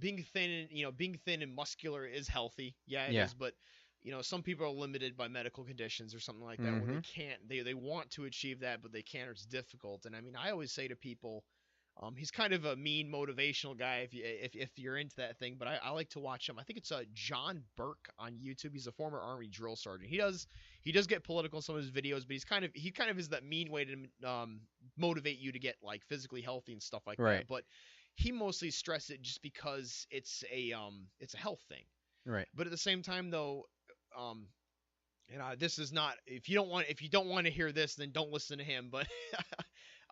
being thin and being thin and muscular is healthy. Yeah, it Yeah. is. But some people are limited by medical conditions or something like that where Mm-hmm. they can't. They want to achieve that, but they can't. Or it's difficult. And I mean, I always say to people, he's kind of a mean motivational guy if you're into that thing. But I like to watch him. I think it's John Burke on YouTube. He's a former Army drill sergeant. He does get political in some of his videos, but he kind of is that mean way to motivate you to get like physically healthy and stuff like Right. that. But he mostly stressed it just because it's a health thing. Right. But at the same time though, um, this is not if you don't want to hear this, then don't listen to him. But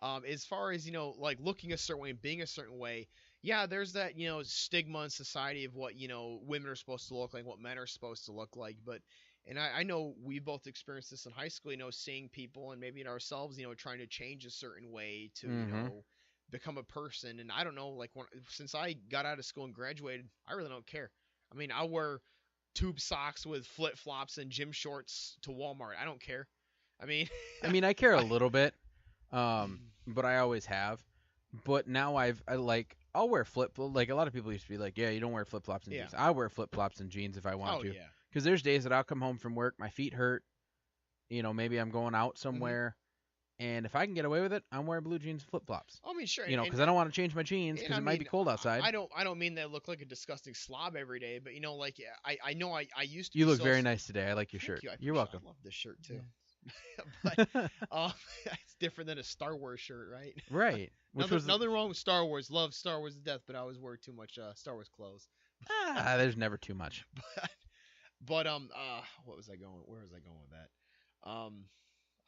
as far as like looking a certain way and being a certain way, yeah, there's that stigma in society of what women are supposed to look like, what men are supposed to look like. But and I know we both experienced this in high school, seeing people and maybe in ourselves, trying to change a certain way to Mm-hmm. become a person. And I don't know, like since I got out of school and graduated, I really don't care. I mean, I wear tube socks with flip flops and gym shorts to Walmart. I don't care. I mean, I mean, I care a I, little bit, but I always have. But now I'll wear like a lot of people used to be like, yeah, you don't wear flip flops and yeah. jeans. I wear flip flops and jeans if I want Oh to, yeah. because there's days that I'll come home from work, my feet hurt, maybe I'm going out Hmm. somewhere, and if I can get away with it, I'm wearing blue jeans and flip flops. I mean, sure. Because I don't want to change my jeans And because I it might be mean, cold outside. I don't mean that I look like a disgusting slob every day, but like I know I used to You be look so. very nice today. I like your Thank shirt. you. I You're appreciate. welcome. I love this shirt too. But it's different than a Star Wars shirt, right? Right. Which was Nothing wrong with Star Wars. Love Star Wars to death, but I always wear too much Star Wars clothes. there's never too much. But what was I going? Where was I going with that?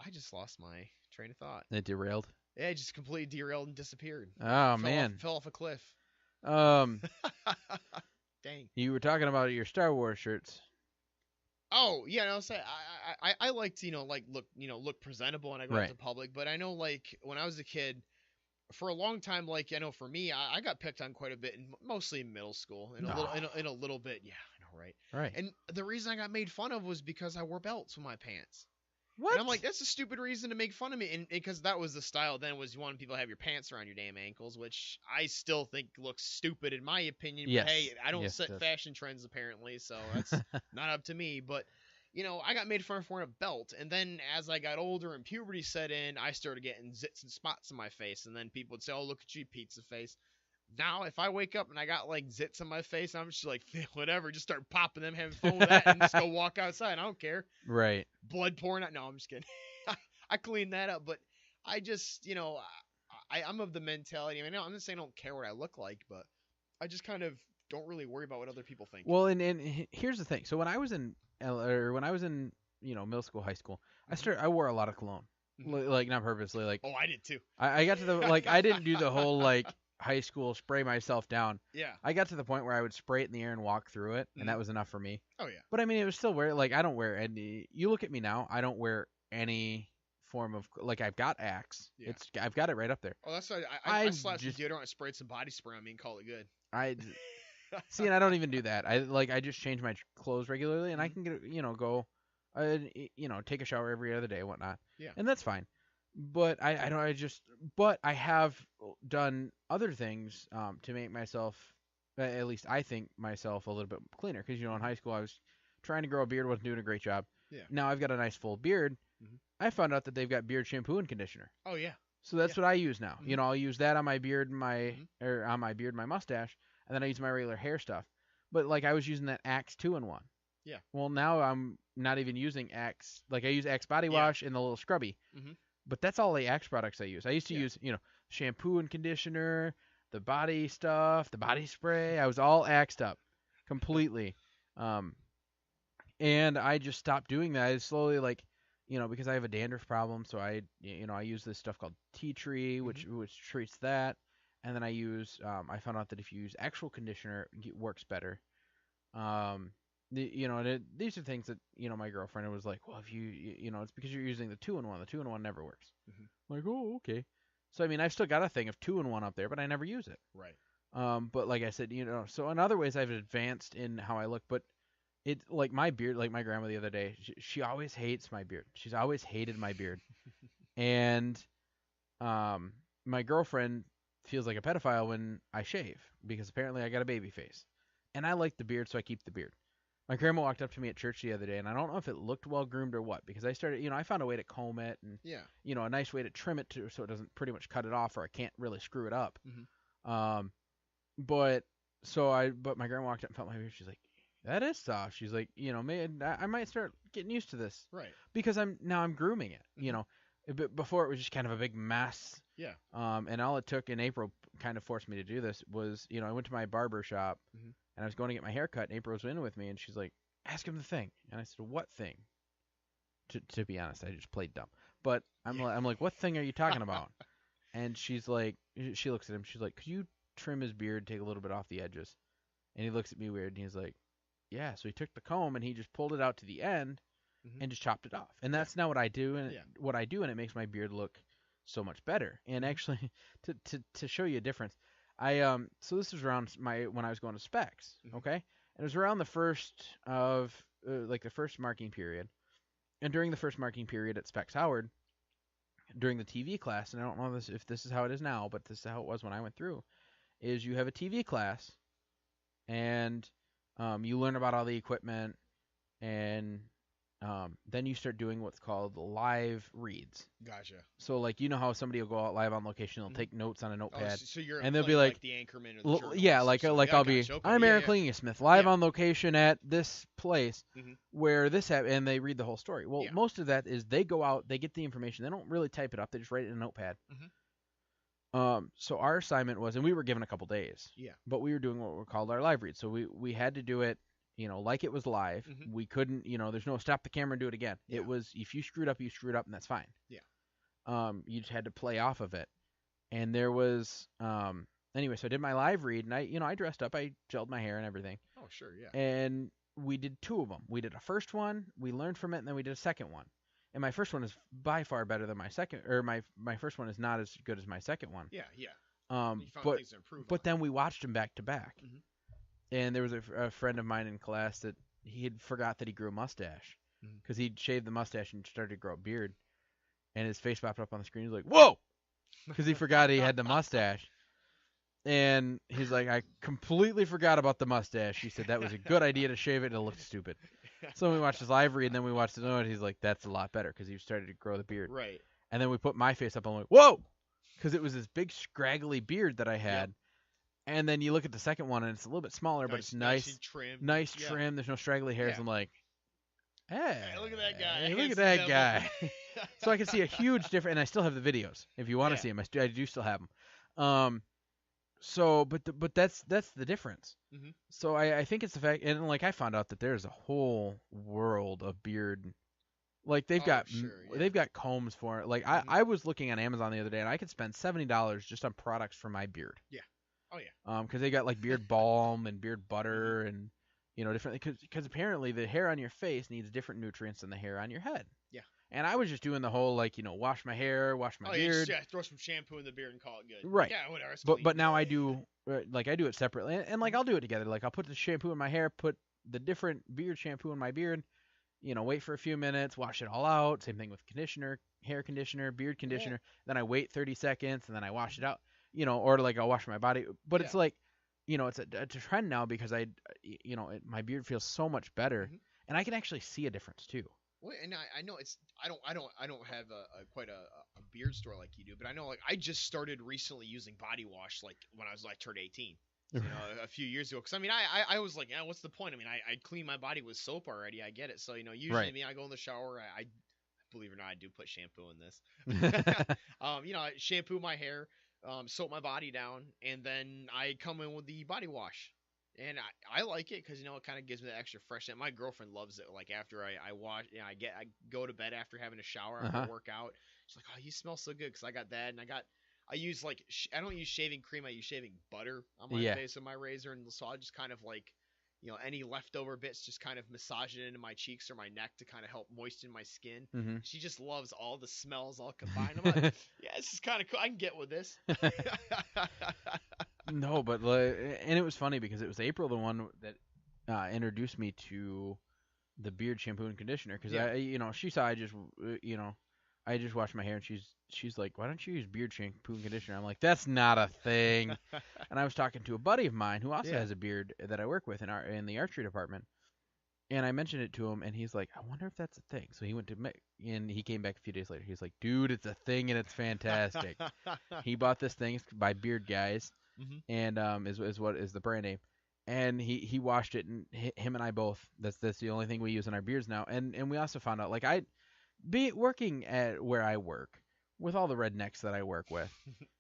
I just lost my train of thought. It derailed. Yeah, it just completely derailed and disappeared. Oh man. Fell off a cliff. Um, Dang. you were talking about your Star Wars shirts. Oh yeah, no, say I like to like look presentable when I go out Right. to public, but I know like when I was a kid, for a long time, like I know for me, I got picked on quite a bit, mostly in middle school, and in a little bit, yeah, I know, right? Right. And the reason I got made fun of was because I wore belts with my pants. What? And I'm like, that's a stupid reason to make fun of me, and because that was the style then, was you wanted people to have your pants around your damn ankles, which I still think looks stupid in my opinion. Yes. But hey, I don't Yes, it set does. fashion trends apparently, so that's not up to me. But I got made fun of for wearing a belt, and then as I got older and puberty set in, I started getting zits and spots in my face, and then people would say, "Oh, look at you, pizza face." Now, if I wake up and I got like zits on my face, I'm just like, whatever, just start popping them, having fun with that, and just go walk outside. I don't care. Right. Blood pouring out. No, I'm just kidding. I cleaned that up, but I just, I'm of the mentality. I mean, I'm not saying I don't care what I look like, but I just kind of don't really worry about what other people think. Well, and here's the thing. So when I was in middle school, high school, I wore a lot of cologne. Mhm. Like not purposely. Like Oh, I did too. I got to the I didn't do the whole like high school spray myself down. Yeah. I got to the point where I would spray it in the air and walk through it, and Mhm. that was enough for me. Oh yeah. But I mean, it was still I don't wear any. You look at me now, I don't wear any form of like I've got Axe. Yeah. I've got it right up there. Oh, that's why I I slapped some just- deodorant, and sprayed some body spray on me, and call it good. I see, and I don't even do that. I just change my clothes regularly, and I Mhm. can go, take a shower every other day, and whatnot. Yeah. And that's fine. But but I have done other things to make myself, at least I think myself a little bit cleaner. Because in high school I was trying to grow a beard, wasn't doing a great job. Yeah. Now I've got a nice full beard. Mhm. I found out that they've got beard shampoo and conditioner. Oh yeah. So that's Yeah. what I use now. Mhm. I'll use that on my beard, Mhm. or on my beard, my mustache, and then I use my regular hair stuff. But like I was using that Axe 2-in-1. Yeah. Well, now I'm not even using Axe. Like I use Axe body Yeah. wash and the little scrubby. Mhm. But that's all the Axe products I use. I used to Yeah. use, shampoo and conditioner, the body stuff, the body spray. I was all Axed up completely. And I just stopped doing that. I slowly because I have a dandruff problem, so I use this stuff called tea tree, which treats that. And then I found out that if you use actual conditioner, it works better. These are things that my girlfriend was like, well, if it's because you're using the 2-in-1. The 2-in-1 never works. Mhm. I'm like, oh, okay. So I mean, I've still got a thing of 2-in-1 up there, but I never use it. Right. But like I said, so in other ways I've advanced in how I look, but it like my beard, like my grandma the other day, she always hates my beard. She's always hated my beard, and my girlfriend feels like a pedophile when I shave because apparently I got a baby face. And I like the beard, so I keep the beard. My grandma walked up to me at church the other day, and I don't know if it looked well groomed or what, because I started, I found a way to comb it and, Yeah. a nice way to trim it so it doesn't pretty much cut it off or I can't really screw it up. Mm-hmm. But my grandma walked up and felt my beard. She's like, that is soft. She's like, man, I might start getting used to this. Right. Because I'm grooming it, Mm-hmm. Before it was just kind of a big mess. Yeah. And all it took, and April kind of forced me to do this, was, I went to my barber shop, Mm-hmm. and I was going to get my hair cut, and April was in with me, and she's like, ask him the thing. And I said, what thing? To be honest, I just played dumb. But I'm like, what thing are you talking about? And she's like, she looks at him, she's like, could you trim his beard, take a little bit off the edges? And he looks at me weird, and he's like, yeah. So he took the comb, and he just pulled it out to the end, Mm-hmm. and just chopped it off. And that's not what I do, and Yeah. it makes my beard look so much better. And actually, to show you a difference, I so this was around when I was going to specs, Mm-hmm. okay? And it was around the first of the first marking period. And during the first marking period at Specs Howard, during the TV class, and I don't know if this is how it is now, but this is how it was when I went through, is you have a TV class, and you learn about all the equipment, and then you start doing what's called live reads. Gotcha. So like how somebody will go out live on location, they'll Mhm. take notes on a Oh, notepad, so you're and they'll be playing like the anchorman or the journalist yeah, or like something. like Yeah, I'll be gotcha. Okay. I'm Yeah, Aaron yeah. Klingensmith live Yeah. on location at this place Mhm. where this happened, and they read the whole story. Well, Yeah. most of that is they go out, they get the information, they don't really type it up, they just write it in a notepad. Mhm. So our assignment was, and we were given a couple days, Yeah. but we were doing what were called our live reads. So we had to do it, like it was live. Mhm. We couldn't, there's no stop the camera and do it again. Yeah. It was, if you screwed up, and that's fine. Yeah. You just had to play off of it. And there was, anyway, so I did my live read, and I dressed up, I gelled my hair and everything. Oh, sure. Yeah. And we did two of them. We did a first one, we learned from it, and then we did a second one. And my first one is by far better than my second, or my first one is not as good as my second one. Yeah. Yeah. You found But things to improve but on. then we watched them back to back. Mhm. And there was a friend of mine in class that he had forgot that he grew a mustache, Mhm. because he'd shaved the mustache and started to grow a beard, and his face popped up on the screen. He was like, "Whoa!" because he forgot he had the mustache. And he's like, I completely forgot about the mustache. He said that was a good idea to shave it. It looked stupid. So we watched his live read, and then we watched the note. He's like, that's a lot better, because he started to grow the beard. Right. And then we put my face up, and I'm like, whoa, because it was this big scraggly beard that I had. Yep. And then you look at the second one, and it's a little bit smaller, but it's nice, nicely trimmed. nice Yeah. trim. There's no straggly hairs. Yeah. I'm like, hey, Look at that guy. look at Handsome that devil. guy. So I can see a huge difference, and I still have the videos. If you want to Yeah. see them, I do still have them. So, but that's the difference. Mhm. So I think it's the fact, and like I found out that there's a whole world of beard. Like they've got sure, yeah. they've got combs for it. Like Mhm. I was looking on Amazon the other day, and I could spend $70 just on products for my beard. Yeah. Oh yeah. Because they got like beard balm and beard butter and different, because apparently the hair on your face needs different nutrients than the hair on your head. Yeah. And I was just doing the whole wash my hair, wash my Oh yeah. beard. Just, throw some shampoo in the beard and call it good. Right. Yeah. Whatever. It's But clean. now I do I do it separately, and like I'll do it together. Like I'll put the shampoo in my hair, put the different beard shampoo in my beard, wait for a few minutes, wash it all out. Same thing with conditioner, hair conditioner, beard conditioner. Then I wait 30 seconds, and then I wash it out. Or like I'll wash my body. But it's like, it's a trend now, because my beard feels so much better, Mhm. and I can actually see a difference too. Well, and I know it's I don't have quite a beard store like you do, but I know like I just started recently using body wash like when I was like turned 18, a few years ago. Because I mean I was like, what's the point? I mean I clean my body with soap already. I get it. So usually Right. I go in the shower. I believe it or not, I do put shampoo in this. I shampoo my hair, soap my body down, and then I come in with the body wash. And I like it because it kind of gives me that extra freshness. My girlfriend loves it. Like after I wash, I go to bed after having a shower after I work out. She's like, "Oh, you smell so good," because I got that, and I use like I don't use shaving cream. I use shaving butter on my face with my razor, and so I just kind of like, any leftover bits, just kind of massage it into my cheeks or my neck to kind of help moisten my skin. Mm-hmm. She just loves all the smells all combined. I'm like, yeah, this is kind of cool. I can get with this. No, but and it was funny because it was April, the one that introduced me to the beard shampoo and conditioner, because she saw I just I just washed my hair, and she's like, why don't you use beard shampoo and conditioner? I'm like, that's not a thing. And I was talking to a buddy of mine who also Yeah. has a beard that I work with in the archery department, and I mentioned it to him, and he's like, I wonder if that's a thing. So he went to and he came back a few days later. He's like, dude, it's a thing, and it's fantastic. He bought this thing by Beard Guys, Hmm. and is what is the brand name. And he washed it, and him and I both. That's the only thing we use in our beards now. And we also found out, like, I be working at where I work with all the rednecks that I work with,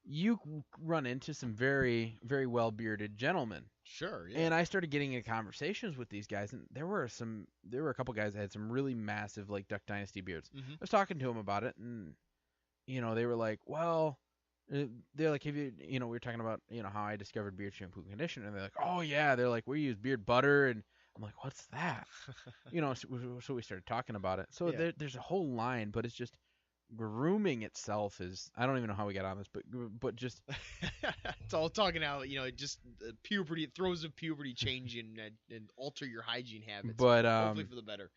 you run into some very very well bearded gentlemen. Sure. Yeah. And I started getting into conversations with these guys, and there were a couple guys that had some really massive like Duck Dynasty beards. Hmm. I was talking to them about it, and they were like, well, they're like, have you, we were talking about, how I discovered beard shampoo and conditioner, and they're like, oh yeah, they're like, we use beard butter, and I'm like, what's that? So we started talking about it. So Yeah. there's a whole line, but it's just grooming itself is, I don't even know how we got on this, but just It's all talking out, just puberty, throes of puberty change and alter your hygiene habits. but Hopefully for the better.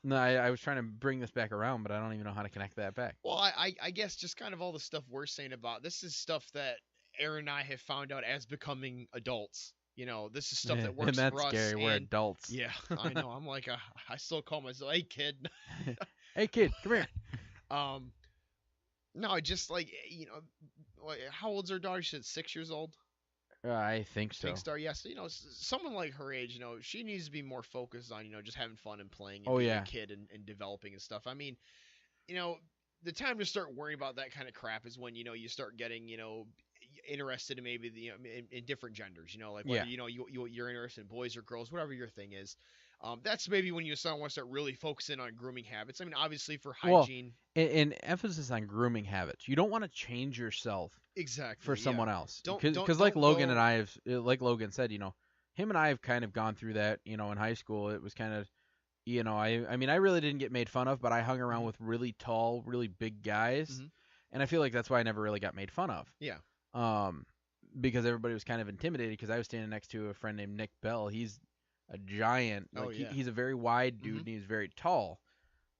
no, I was trying to bring this back around, but I don't even know how to connect that back. Well, I guess just kind of all the stuff we're saying about this is stuff that Aaron and I have found out as becoming adults. This is stuff that works And that's for us. scary. We're And adults. yeah, I know. I'm like, I still call myself, hey kid. Hey kid, come here. No, just like like, how old's our daughter? She said 6 years old. I think so. Pink Star, yes. Someone like her age, she needs to be more focused on, just having fun and playing and Oh, being yeah. a kid and developing and stuff. I mean, the time to start worrying about that kind of crap is when, you start getting, interested in maybe in different genders, like whether, Yeah. you're interested in boys or girls, whatever your thing is. That's maybe when you want to start really focusing on grooming habits. I mean, obviously for Well, hygiene. and emphasis on grooming habits. You don't want to change yourself Exactly. for Yeah. someone else. Don't Because like Logan go- and I have, like Logan said, him and I have kind of gone through that, in high school. It was kind of, I mean, I really didn't get made fun of, but I hung around with really tall, really big guys. Mhm. And I feel like that's why I never really got made fun of. Yeah. Because everybody was kind of intimidated because I was standing next to a friend named Nick Bell. He's a giant. Oh, Like yeah. he's a very wide dude Mhm. and he's very tall.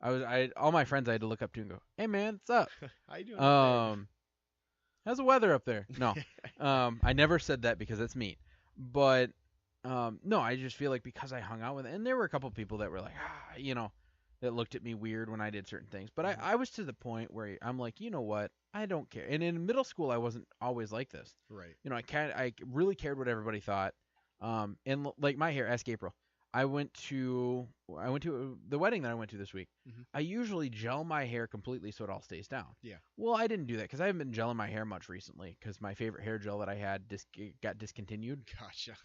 All my friends I had to look up to and go, "Hey man, what's up? How you doing? Today? How's the weather up there?" No. I never said that because that's mean. But no, I just feel like because I hung out with, and there were a couple people that were like, that looked at me weird when I did certain things. But Mhm. I was to the point where I'm like, you know what? I don't care. And in middle school, I wasn't always like this. Right. I really cared what everybody thought. And like my hair, ask April. I went to the wedding that I went to this week. Mhm. I usually gel my hair completely so it all stays down. Yeah. Well, I didn't do that because I haven't been gelling my hair much recently because my favorite hair gel that I had got discontinued. Gotcha.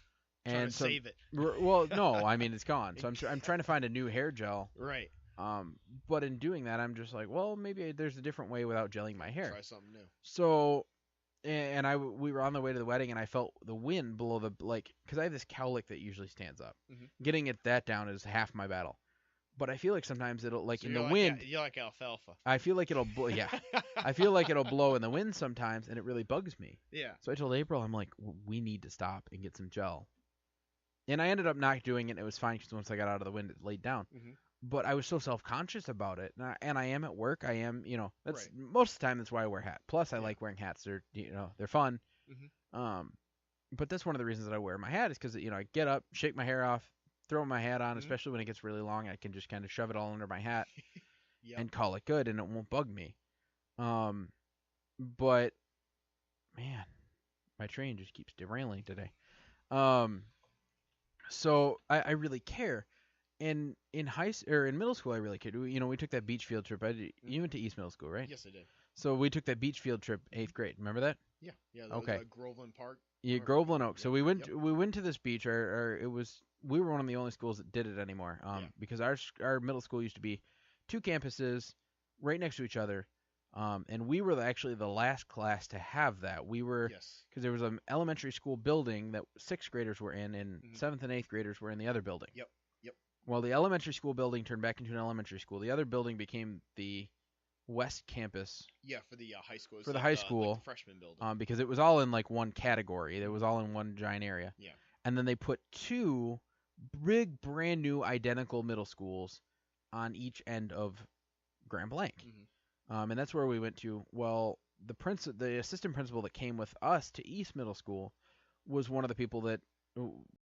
Trying And to so, save it. well, no, I mean it's gone. So I'm trying to find a new hair gel. Right. But in doing that, I'm just like, well, maybe there's a different way without gelling my hair. Try something new. So, we were on the way to the wedding, and I felt the wind below because I have this cowlick that usually stands up. Mhm. Getting that down is half my battle. But I feel like sometimes it'll, like So in you're the like, wind, you're like alfalfa. I feel like it'll, yeah, I feel like it'll blow in the wind sometimes, and it really bugs me. Yeah. So I told April, I'm like, we need to stop and get some gel. And I ended up not doing it. And it was fine because once I got out of the wind, it laid down. Mhm. But I was so self-conscious about it, and I am at work. I am, that's Right. most of the time. That's why I wear a hat. Plus, I Yeah. like wearing hats. They're, they're fun. Mhm. But that's one of the reasons that I wear my hat is because I get up, shake my hair off, throw my hat on. Mhm. Especially when it gets really long, I can just kind of shove it all under my hat Yep. and call it good, and it won't bug me. But man, my train just keeps derailing today. So I really care. And in in middle school, I really cared. We took that beach field trip. You went to East Middle School, right? Yes, I did. So we took that beach field trip 8th grade. Remember that? Yeah. Yeah. Okay. Groveland Park. Yeah, Or- Groveland Oak. So Yep, we went yep. we went to this beach. We were one of the only schools that did it anymore. Yeah. Because our middle school used to be 2 campuses right next to each other. And we were actually the last class to have that. We were Yes. because there was an elementary school building that 6th graders were in, and Mhm. 7th and 8th graders were in the other building. Yep. Yep. Well, the elementary school building turned back into an elementary school. The other building became the West Campus Yeah, for the high school. It's For the like high like school, the freshman building. because it was all in like one category. It was all in one giant area. Yeah. And then they put 2 big, brand new, identical middle schools on each end of Grand Blanc. Mhm. And that's where we went to. Well, the assistant principal that came with us to East Middle School was one of the people that